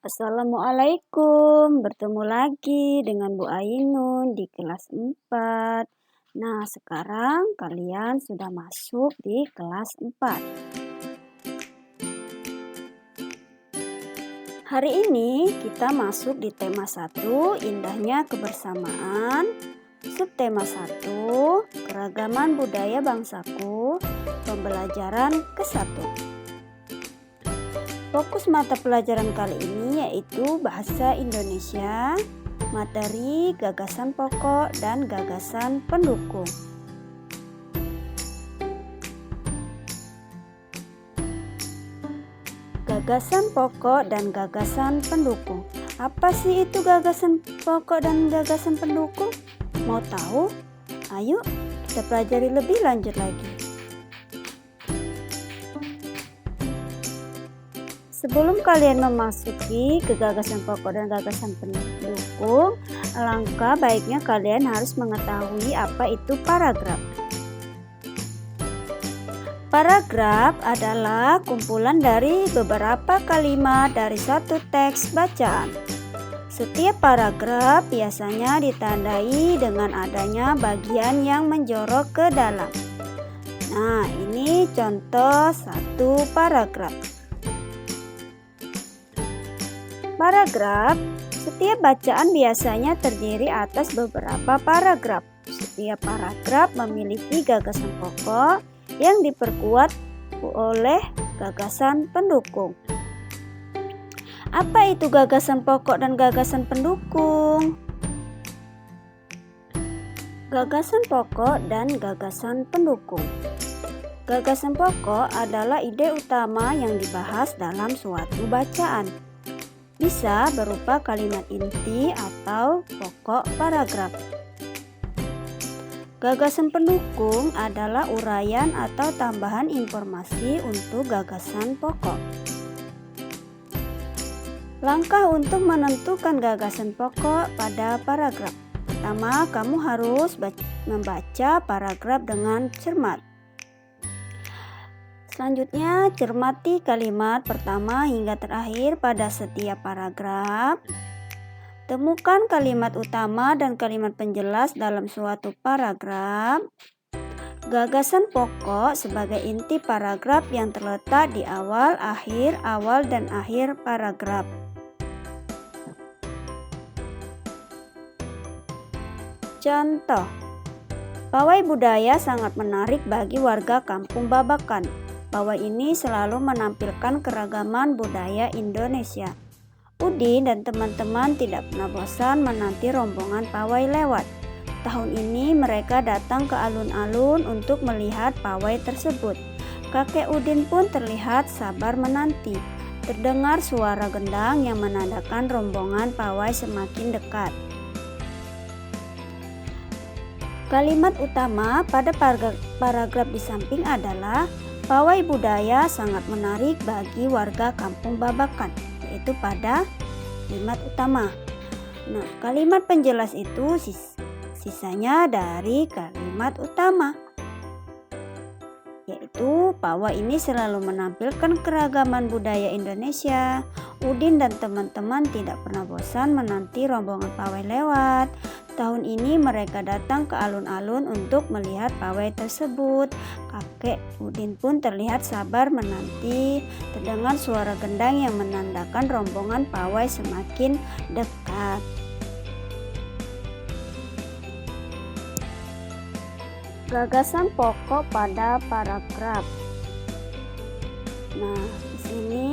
Assalamualaikum, bertemu lagi dengan Bu Ainun di kelas 4. Nah, sekarang kalian sudah masuk di kelas 4. Hari ini kita masuk di tema 1, indahnya kebersamaan. Subtema 1, keragaman budaya bangsaku, pembelajaran ke-1. Fokus mata pelajaran kali ini yaitu Bahasa Indonesia, materi, gagasan pokok, dan gagasan pendukung. Gagasan pokok dan gagasan pendukung. Apa sih itu gagasan pokok dan gagasan pendukung? Mau tahu? Ayo kita pelajari lebih lanjut lagi. Sebelum kalian memasuki ke gagasan pokok dan gagasan pendukung, alangkah baiknya kalian harus mengetahui apa itu paragraf. Paragraf adalah kumpulan dari beberapa kalimat dari satu teks bacaan. Setiap paragraf biasanya ditandai dengan adanya bagian yang menjorok ke dalam. Nah, ini contoh satu paragraf. Paragraf, setiap bacaan biasanya terdiri atas beberapa paragraf. Setiap paragraf memiliki gagasan pokok yang diperkuat oleh gagasan pendukung. Apa itu gagasan pokok dan gagasan pendukung? Gagasan pokok dan gagasan pendukung. Gagasan pokok adalah ide utama yang dibahas dalam suatu bacaan. Bisa berupa kalimat inti atau pokok paragraf. Gagasan pendukung adalah uraian atau tambahan informasi untuk gagasan pokok. Langkah untuk menentukan gagasan pokok pada paragraf. Pertama, kamu harus membaca paragraf dengan cermat. Selanjutnya, cermati kalimat pertama hingga terakhir pada setiap paragraf. Temukan kalimat utama dan kalimat penjelas dalam suatu paragraf. Gagasan pokok sebagai inti paragraf yang terletak di awal, dan akhir paragraf. Contoh, pawai budaya sangat menarik bagi warga Kampung Babakan. Pawai ini selalu menampilkan keragaman budaya Indonesia. Udin dan teman-teman tidak pernah bosan menanti rombongan pawai lewat. Tahun ini mereka datang ke alun-alun untuk melihat pawai tersebut. Kakek Udin pun terlihat sabar menanti. Terdengar suara gendang yang menandakan rombongan pawai semakin dekat. Kalimat utama pada paragraf di samping adalah pawai budaya sangat menarik bagi warga Kampung Babakan, yaitu pada kalimat utama. Nah, kalimat penjelas itu sisanya dari kalimat utama, yaitu pawai ini selalu menampilkan keragaman budaya Indonesia. Udin dan teman-teman tidak pernah bosan menanti rombongan pawai lewat. Tahun ini mereka datang ke alun-alun untuk melihat pawai tersebut. Kakek Udin pun terlihat sabar menanti. Terdengar suara gendang yang menandakan rombongan pawai semakin dekat. Gagasan pokok pada paragraf. Nah, di sini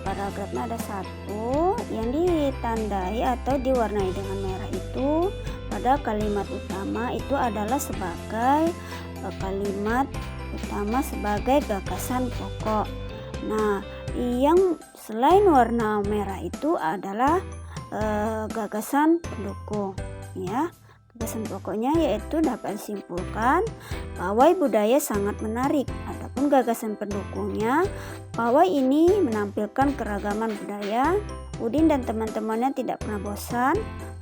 paragrafnya ada satu yang ditandai atau diwarnai dengan merah itu pada kalimat utama itu adalah sebagai kalimat utama sebagai gagasan pokok. Nah, yang selain warna merah itu adalah gagasan pendukung, ya. Gagasan pokoknya yaitu dapat disimpulkan pawai budaya sangat menarik. Adapun gagasan pendukungnya, pawai ini menampilkan keragaman budaya. Udin dan teman-temannya tidak pernah bosan.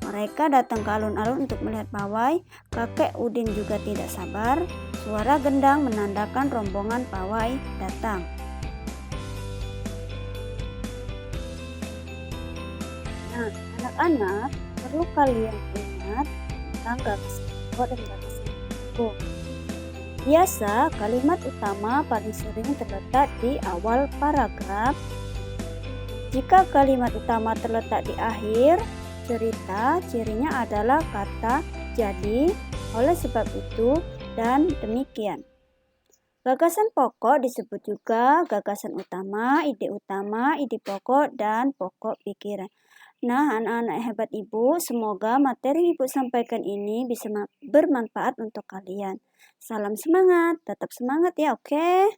Mereka datang ke alun-alun untuk melihat pawai. Kakek Udin juga tidak sabar. Suara gendang menandakan rombongan pawai datang. Nah, anak-anak, perlu kalian ingat tentang gagasan pokok dan gagasan pendukung. Biasa, kalimat utama paling sering terletak di awal paragraf. Jika kalimat utama terletak di akhir cerita, cirinya adalah kata jadi, oleh sebab itu, dan demikian. Gagasan pokok disebut juga gagasan utama, ide pokok, dan pokok pikiran. Nah, anak-anak hebat Ibu, semoga materi Ibu sampaikan ini bisa bermanfaat untuk kalian. Salam semangat, tetap semangat ya, oke?